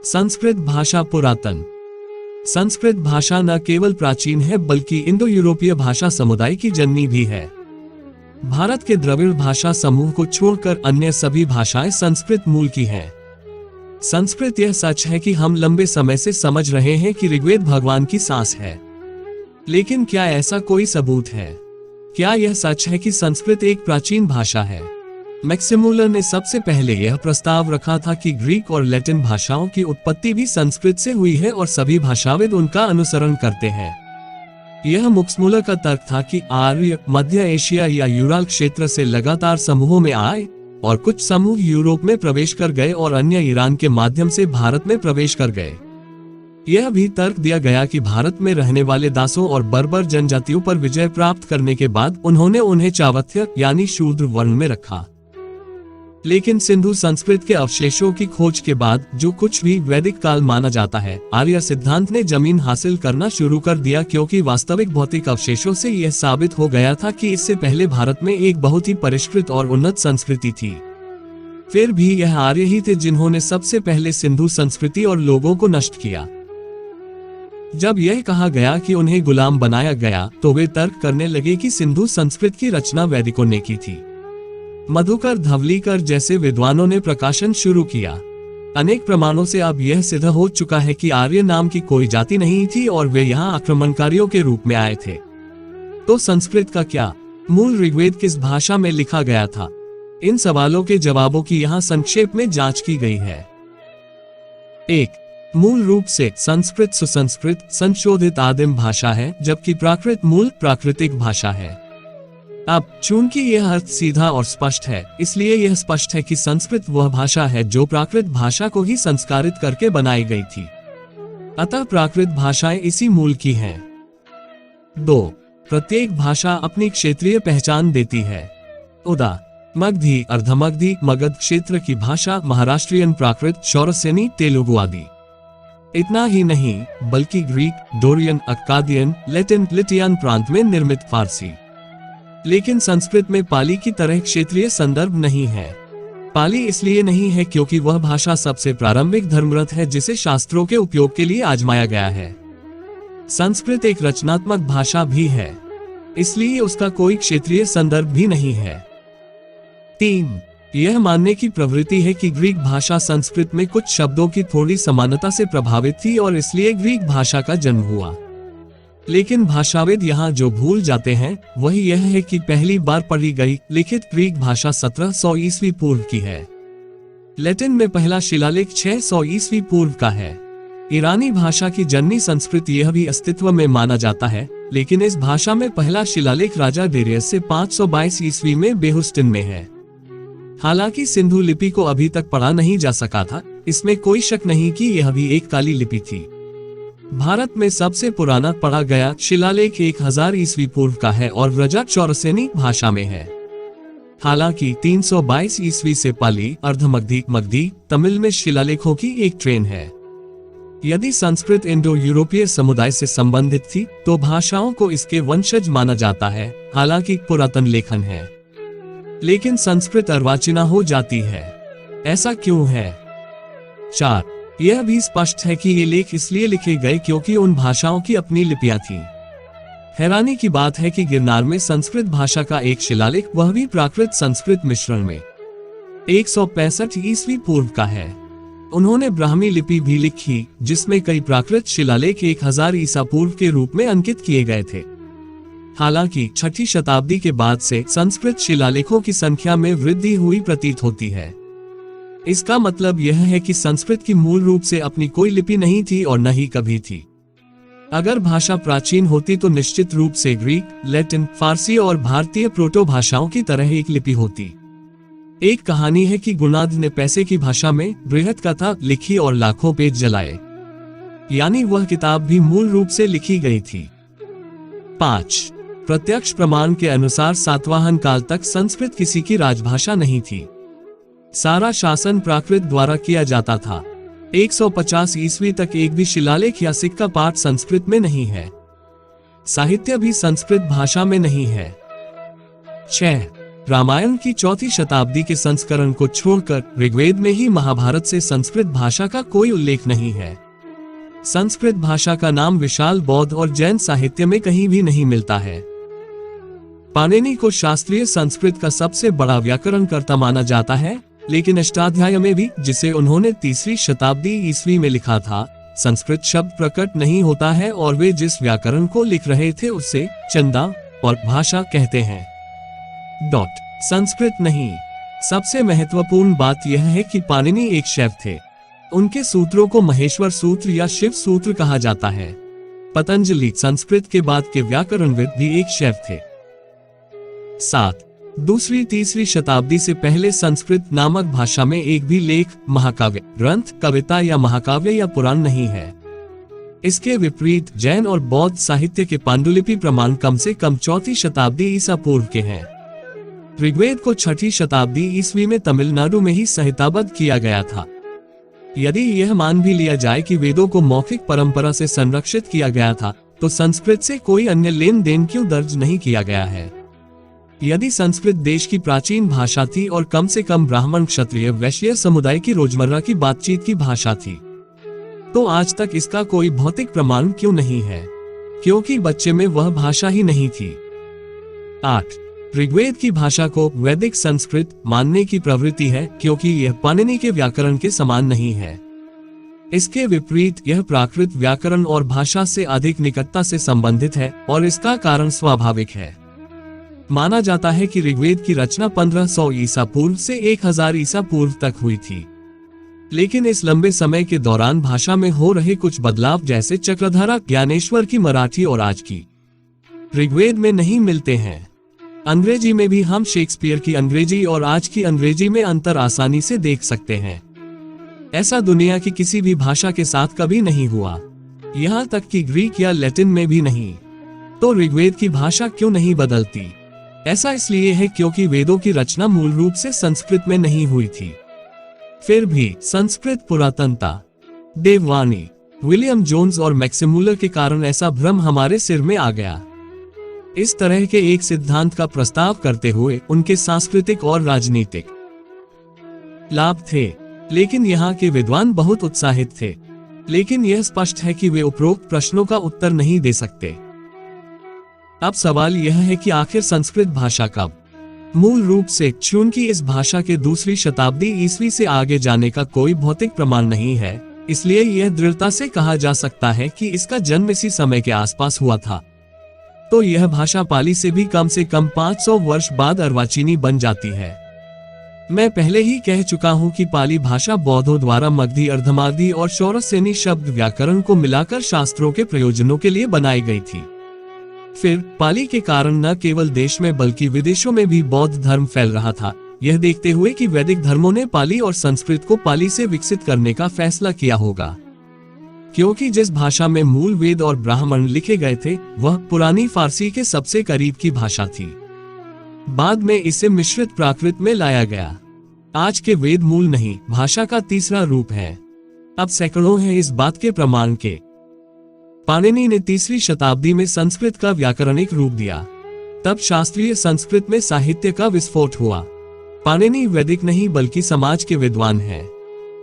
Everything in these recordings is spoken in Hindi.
संस्कृत भाषा पुरातन। संस्कृत भाषा न केवल प्राचीन है बल्कि इंडो यूरोपीय भाषा समुदाय की जननी भी है। भारत के द्रविड़ भाषा समूह को छोड़कर अन्य सभी भाषाएं संस्कृत मूल की हैं। संस्कृत यह सच है कि हम लंबे समय से समझ रहे हैं कि ऋग्वेद भगवान की सांस है, लेकिन क्या ऐसा कोई सबूत है? क्या यह सच है कि संस्कृत एक प्राचीन भाषा है? मैक्सिमुलर ने सबसे पहले यह प्रस्ताव रखा था कि ग्रीक और लैटिन भाषाओं की उत्पत्ति भी संस्कृत से हुई है और सभी भाषाविद उनका अनुसरण करते हैं। यह मैक्सिमुलर का तर्क था कि आर्य मध्य एशिया या यूराल क्षेत्र से लगातार समूहों में आए और कुछ समूह यूरोप में प्रवेश कर गए और अन्य ईरान के माध्यम से भारत में प्रवेश कर गए। यह भी तर्क दिया गया कि भारत में रहने वाले दासों और बर्बर जनजातियों पर विजय प्राप्त करने के बाद उन्होंने उन्हें चावथ्य यानी शूद्र वर्ण में रखा। लेकिन सिंधु संस्कृत के अवशेषों की खोज के बाद जो कुछ भी वैदिक काल माना जाता है, आर्य सिद्धांत ने जमीन हासिल करना शुरू कर दिया, क्योंकि वास्तविक भौतिक अवशेषों से यह साबित हो गया था कि इससे पहले भारत में एक बहुत ही परिष्कृत और उन्नत संस्कृति थी। फिर भी यह आर्य ही थे जिन्होंने सबसे पहले सिंधु संस्कृति और लोगों को नष्ट किया। जब यह कहा गया कि उन्हें गुलाम बनाया गया तो वे तर्क करने लगे कि सिंधु संस्कृत की रचना वैदिकों ने की थी। मधुकर, धवलीकर जैसे विद्वानों ने प्रकाशन शुरू किया। अनेक प्रमाणों से अब यह सिद्ध हो चुका है कि आर्य नाम की कोई जाति नहीं थी और वे यहाँ आक्रमणकारियों के रूप में आए थे। तो संस्कृत का क्या? मूल ऋग्वेद किस भाषा में लिखा गया था? इन सवालों के जवाबों की यहाँ संक्षेप में जांच की गई है। 1. मूल रूप से संस्कृत सुसंस्कृत संशोधित आदिम भाषा है, जबकि प्राकृत मूल प्राकृतिक भाषा है। अब चूंकि यह अर्थ सीधा और स्पष्ट है, इसलिए यह स्पष्ट है कि संस्कृत वह भाषा है जो प्राकृत भाषा को ही संस्कारित करके बनाई गई थी। अतः प्राकृत भाषाएं इसी मूल की हैं। 2. प्रत्येक भाषा अपनी क्षेत्रीय पहचान देती है। उदा मगधी, अर्धमगधी, मगध क्षेत्र की भाषा, महाराष्ट्रियन प्राकृत, शौरसेनी, तेलुगु आदि। इतना ही नहीं बल्कि ग्रीक, डोरियन, अक्कादियन, लैटिन, लिटियन प्रांत में निर्मित फारसी। लेकिन संस्कृत में पाली की तरह क्षेत्रीय संदर्भ नहीं है। पाली इसलिए नहीं है क्योंकि वह भाषा सबसे प्रारंभिक धर्मग्रंथ है जिसे शास्त्रों के उपयोग के लिए आजमाया गया है। संस्कृत एक रचनात्मक भाषा भी है, इसलिए उसका कोई क्षेत्रीय संदर्भ भी नहीं है। 3. यह मानने की प्रवृत्ति है कि ग्रीक भाषा संस्कृत में कुछ शब्दों की थोड़ी समानता से प्रभावित थी और इसलिए ग्रीक भाषा का जन्म हुआ। लेकिन भाषाविद यहाँ जो भूल जाते हैं वही यह है कि पहली बार पढ़ी गई लिखित ग्रीक भाषा 1700 ईस्वी पूर्व की है। लैटिन में पहला शिलालेख 600 ईस्वी पूर्व का है। ईरानी भाषा की जननी संस्कृत यह भी अस्तित्व में माना जाता है, लेकिन इस भाषा में पहला शिलालेख राजा डेरियस से 522 ईस्वी में बेहुस्टिन में है। हालांकि सिंधु लिपि को अभी तक पढ़ा नहीं जा सका था, इसमें कोई शक नहीं कि यह भी एक काली लिपि थी। भारत में सबसे पुराना पढ़ा गया शिलालेख 1000 ईस्वी पूर्व का है और व्रजा शौरसेनी भाषा में है। हालांकि 322 ईस्वी से पाली, अर्धमगधी, मगधी, तमिल में शिलालेखों की एक ट्रेन है। यदि संस्कृत इंडो यूरोपीय समुदाय से संबंधित थी तो भाषाओं को इसके वंशज माना जाता है, हालांकि पुरातन लेखन है। लेकिन संस्कृत अर्वाचीना हो जाती है, ऐसा क्यों है? 4. यह भी स्पष्ट है कि ये लेख इसलिए लिखे गए क्योंकि उन भाषाओं की अपनी लिपियां थीं। हैरानी की बात है कि गिरनार में संस्कृत भाषा का एक शिलालेख, वह भी प्राकृत संस्कृत मिश्रण में, 165 ईस्वी पूर्व का है। उन्होंने ब्राह्मी लिपि भी लिखी जिसमें कई प्राकृत शिलालेख 1000 ईसा पूर्व के रूप में अंकित किए गए थे। हालांकि 6ठी शताब्दी के बाद से संस्कृत शिलालेखों की संख्या में वृद्धि हुई प्रतीत होती है। इसका मतलब यह है कि संस्कृत की मूल रूप से अपनी कोई लिपि नहीं थी और न ही कभी थी। अगर भाषा प्राचीन होती तो निश्चित रूप से ग्रीक, लैटिन, फारसी और भारतीय प्रोटो भाषाओं की तरह एक लिपि होती। एक कहानी है कि गुणाद ने पैसे की भाषा में बृहत कथा लिखी और लाखों पेज जलाए, यानी वह किताब भी मूल रूप से लिखी गई थी। 5. प्रत्यक्ष प्रमाण के अनुसार सातवाहन काल तक संस्कृत किसी की राजभाषा नहीं थी। सारा शासन प्राकृत द्वारा किया जाता था। 150 ईस्वी तक एक भी शिलालेख या सिक्का पाठ संस्कृत में नहीं है। साहित्य भी संस्कृत भाषा में नहीं है। 6. रामायण की 4वीं शताब्दी के संस्करण को छोड़कर ऋग्वेद में ही महाभारत से संस्कृत भाषा का कोई उल्लेख नहीं है। संस्कृत भाषा का नाम विशाल बौद्ध और जैन साहित्य में कहीं भी नहीं मिलता है। पाणिनि को शास्त्रीय संस्कृत का सबसे बड़ा व्याकरणकर्ता माना जाता है, लेकिन अष्टाध्यायी में भी, जिसे उन्होंने 3वीं शताब्दी ईस्वी में लिखा था, संस्कृत शब्द प्रकट नहीं होता है और वे जिस व्याकरण को लिख रहे थे उसे चंदा और भाषा कहते हैं। संस्कृत नहीं। सबसे महत्वपूर्ण बात यह है कि पाणिनि एक शैव थे। उनके सूत्रों को महेश्वर सूत्र या शिव सूत्र कहा जाता है। पतंजलि संस्कृत के बाद के व्याकरणविद भी एक शैव थे। 7. 2वीं-3वीं शताब्दी से पहले संस्कृत नामक भाषा में एक भी लेख, महाकाव्य, ग्रंथ, कविता या महाकाव्य या पुराण नहीं है। इसके विपरीत जैन और बौद्ध साहित्य के पांडुलिपि प्रमाण कम से कम 4वीं शताब्दी ईसा पूर्व के हैं। ऋग्वेद को 6वीं शताब्दी ईस्वी में तमिलनाडु में ही संहिताबद्ध किया गया था। यदि यह मान भी लिया जाए कि वेदों को मौखिक परंपरा से संरक्षित किया गया था, तो संस्कृत से कोई अन्य लेन देन क्यों दर्ज नहीं किया गया है? यदि संस्कृत देश की प्राचीन भाषा थी और कम से कम ब्राह्मण, क्षत्रिय, वैश्य समुदाय की रोजमर्रा की बातचीत की भाषा थी, तो आज तक इसका कोई भौतिक प्रमाण क्यों नहीं है? क्योंकि बच्चे में वह भाषा ही नहीं थी। 8. ऋग्वेद की भाषा को वैदिक संस्कृत मानने की प्रवृत्ति है, क्योंकि यह पाणिनि के व्याकरण के समान नहीं है। इसके विपरीत यह प्राकृत व्याकरण और भाषा से अधिक निकटता से संबंधित है और इसका कारण स्वाभाविक है। माना जाता है कि ऋग्वेद की रचना 1500 ईसा पूर्व से 1000 ईसा पूर्व तक हुई थी, लेकिन इस लंबे समय के दौरान भाषा में हो रहे कुछ बदलाव, जैसे चक्रधारा, ज्ञानेश्वर की मराठी और आज की ऋग्वेद में नहीं मिलते हैं। अंग्रेजी में भी हम शेक्सपियर की अंग्रेजी और आज की अंग्रेजी में अंतर आसानी से देख सकते हैं। ऐसा दुनिया की किसी भी भाषा के साथ कभी नहीं हुआ, यहाँ तक कि ग्रीक या लैटिन में भी नहीं। तो ऋग्वेद की भाषा क्यों नहीं बदलती? ऐसा इसलिए है क्योंकि वेदों की रचना मूल रूप से संस्कृत में नहीं हुई थी। फिर भी संस्कृत पुरातनता, देववाणी, विलियम जोन्स और मैक्सिमुलर के कारण ऐसा भ्रम हमारे सिर में आ गया। इस तरह के एक सिद्धांत का प्रस्ताव करते हुए उनके सांस्कृतिक और राजनीतिक लाभ थे, लेकिन यहाँ के विद्वान बहुत उत्साहित थे। लेकिन यह स्पष्ट है कि वे उपरोक्त प्रश्नों का उत्तर नहीं दे सकते। अब सवाल यह है कि आखिर संस्कृत भाषा कब? मूल रूप से चूंकि इस भाषा के 2वीं शताब्दी ईस्वी से आगे जाने का कोई भौतिक प्रमाण नहीं है, इसलिए यह दृढ़ता से कहा जा सकता है कि इसका जन्म इसी समय के आसपास हुआ था। तो यह भाषा पाली से भी कम 500 वर्ष बाद अर्वाचीनी बन जाती है। मैं पहले ही कह चुका हूं कि पाली भाषा बौद्धों द्वारा मगधी, अर्धमागधी और शौरसेनी शब्द व्याकरण को मिलाकर शास्त्रों के प्रयोजनों के लिए बनाई गई थी। फिर पाली के कारण न केवल देश में बल्कि विदेशों में भी बौद्ध धर्म फैल रहा था, यह देखते हुए कि वैदिक धर्मों ने पाली और संस्कृत को पाली से विकसित करने का फैसला किया होगा। क्योंकि जिस भाषा में मूल वेद और ब्राह्मण लिखे गए थे, वह पुरानी फारसी के सबसे करीब की भाषा थी। बाद में इसे मिश्रित प्राकृत में लाया गया। आज के वेद मूल नहीं, भाषा का तीसरा रूप है। अब सैकड़ों हैं इस बात के प्रमाण के। पाणिनि ने 3वीं शताब्दी में संस्कृत का व्याकरणिक रूप दिया। तब शास्त्रीय संस्कृत में साहित्य का विस्फोट हुआ। पाणिनि वैदिक नहीं बल्कि समाज के विद्वान हैं।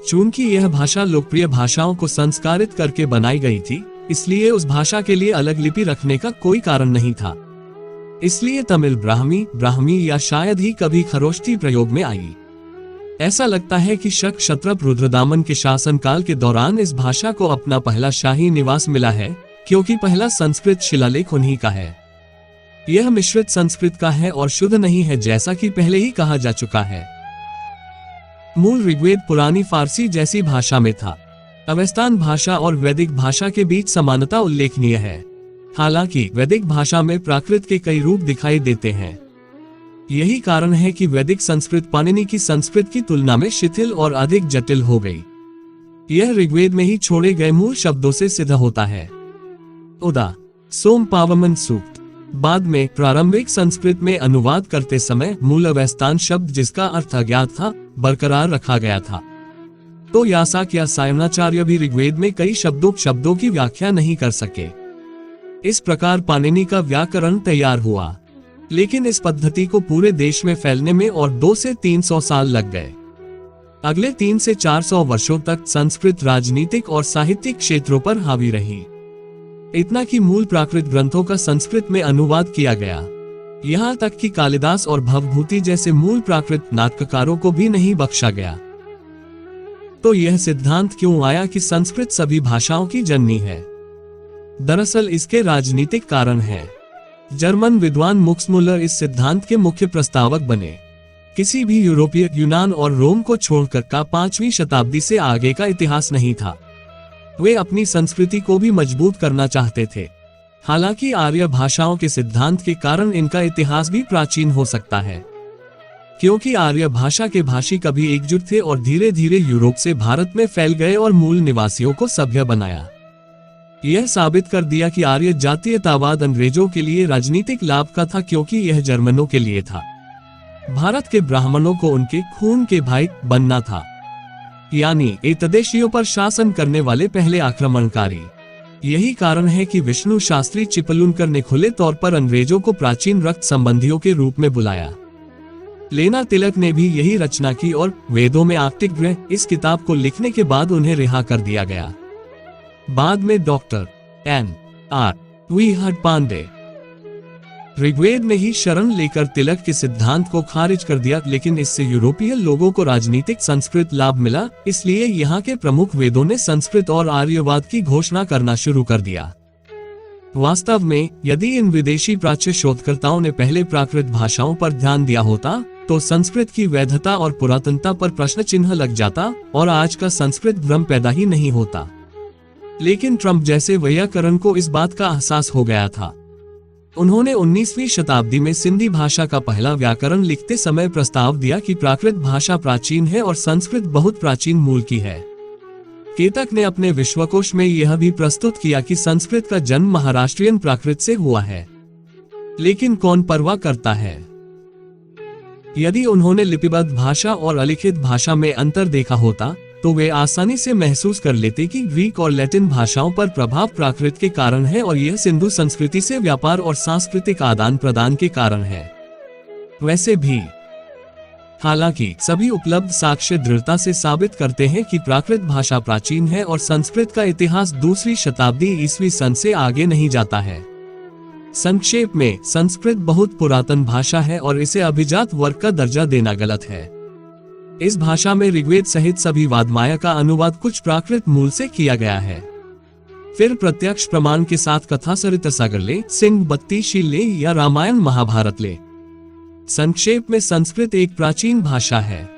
चूंकि यह भाषा लोकप्रिय भाषाओं को संस्कारित करके बनाई गई थी, इसलिए उस भाषा के लिए अलग लिपि रखने का कोई कारण नहीं था। इसलिए तमिल ब्राह्मी या शायद ही कभी खरोष्ठी प्रयोग में आई। ऐसा लगता है कि शक क्षत्रप रुद्रदामन के शासनकाल के दौरान इस भाषा को अपना पहला शाही निवास मिला है, क्योंकि पहला संस्कृत शिलालेख उन्हीं का है। यह मिश्रित संस्कृत का है और शुद्ध नहीं है, जैसा कि पहले ही कहा जा चुका है। मूल ऋग्वेद पुरानी फारसी जैसी भाषा में था। अवेस्तान भाषा और वैदिक भाषा के बीच समानता उल्लेखनीय है। हालांकि वैदिक भाषा में प्राकृत के कई रूप दिखाई देते हैं। यही कारण है कि वैदिक संस्कृत पाणिनि की संस्कृत की तुलना में शिथिल और अधिक जटिल हो गई। यह ऋग्वेद में ही छोड़े गए मूल शब्दों से सिद्ध होता है। उदा सोम पावमन सूक्त। बाद में प्रारंभिक संस्कृत में अनुवाद करते समय मूल अवेस्तान शब्द, जिसका अर्थ अज्ञात था, बरकरार रखा गया था। तो यासाक या सायणाचार्य भी ऋग्वेद में कई शब्दों की व्याख्या नहीं कर सके। इस प्रकार पाणिनि का व्याकरण तैयार हुआ। लेकिन इस पद्धति को पूरे देश में फैलने में और 200 से 300 साल लग गए। अगले 300 से 400 वर्षों तक संस्कृत राजनीतिक और साहित्यिक क्षेत्रों पर हावी रही। इतना कि मूल प्राकृत ग्रंथों का संस्कृत में अनुवाद किया गया। यहाँ तक कि कालिदास और भवभूति जैसे मूल प्राकृत नाटककारों को भी नहीं बख्शा गया। तो यह सिद्धांत क्यों आया कि संस्कृत सभी भाषाओं की जननी है? दरअसल इसके राजनीतिक कारण हैं। जर्मन विद्वान मुक्समुलर इस सिद्धांत के मुख्य प्रस्तावक बने। किसी भी यूरोपीय, यूनान और रोम को छोड़कर का 5वीं शताब्दी से आगे का इतिहास नहीं था। वे अपनी संस्कृति को भी मजबूत करना चाहते थे। हालांकि आर्य भाषाओं के सिद्धांत के कारण इनका इतिहास भी प्राचीन हो सकता है, क्योंकि आर्य भाषा के भाषी कभी एकजुट थे और धीरे धीरे यूरोप से भारत में फैल गए और मूल निवासियों को सभ्य बनाया। यह साबित कर दिया कि आर्य जातीयतावाद अंग्रेजों के लिए राजनीतिक लाभ का था, क्योंकि यह जर्मनों के लिए था। भारत के ब्राह्मणों को उनके खून के भाई बनना था, यानी एतदेशियों पर शासन करने वाले पहले आक्रमणकारी। यही कारण है कि विष्णु शास्त्री चिपलुनकर ने खुले तौर पर अंग्रेजों को प्राचीन रक्त संबंधियों के रूप में बुलाया। लेना तिलक ने भी यही रचना की और वेदों में आर्टिक ग्रह इस किताब को लिखने के बाद उन्हें रिहा कर दिया गया। बाद में डॉक्टर N.R.V. हडपांडे ऋग्वेद में ही शरण लेकर तिलक के सिद्धांत को खारिज कर दिया, लेकिन इससे यूरोपीय लोगों को राजनीतिक संस्कृत लाभ मिला, इसलिए यहाँ के प्रमुख वेदों ने संस्कृत और आर्यवाद की घोषणा करना शुरू कर दिया। वास्तव में यदि इन विदेशी प्राच्य शोधकर्ताओं ने पहले प्राकृत भाषाओं पर ध्यान दिया होता तो संस्कृत की वैधता और पुरातनता पर प्रश्न चिन्ह लग जाता और आज का संस्कृत भ्रम पैदा ही नहीं होता। लेकिन ट्रंप जैसे वैयाकरण को इस बात का एहसास हो गया था। उन्होंने 19वीं शताब्दी में सिंधी भाषा का पहला व्याकरण लिखते समय प्रस्ताव दिया कि प्राकृत भाषा प्राचीन है और संस्कृत बहुत प्राचीन मूल की है। केतक ने अपने विश्वकोश में यह भी प्रस्तुत किया कि संस्कृत का जन्म महाराष्ट्रियन प्राकृत से हुआ है। लेकिन कौन परवाह करता है? यदि उन्होंने लिपिबद्ध भाषा और अलिखित भाषा में अंतर देखा होता तो वे आसानी से महसूस कर लेते कि ग्रीक और लैटिन भाषाओं पर प्रभाव प्राकृत के कारण है और यह सिंधु संस्कृति से व्यापार और सांस्कृतिक आदान प्रदान के कारण है। वैसे भी हालांकि सभी उपलब्ध साक्ष्य दृढ़ता से साबित करते हैं कि प्राकृत भाषा प्राचीन है और संस्कृत का इतिहास 2वीं शताब्दी ईस्वी सन से आगे नहीं जाता है। संक्षेप में, संस्कृत बहुत पुरातन भाषा है और इसे अभिजात वर्ग का दर्जा देना गलत है। इस भाषा में ऋग्वेद सहित सभी वादमाया का अनुवाद कुछ प्राकृत मूल से किया गया है। फिर प्रत्यक्ष प्रमाण के साथ कथा सरित सागर ले, सिंह बत्ती शील ले या रामायण महाभारत ले। संक्षेप में, संस्कृत एक प्राचीन भाषा है।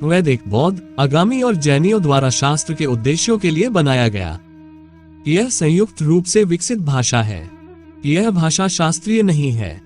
वैदिक, बौद्ध, आगामी और जैनियों द्वारा शास्त्र के उद्देश्यों के लिए बनाया गया। यह संयुक्त रूप से विकसित भाषा है। यह भाषा शास्त्रीय नहीं है।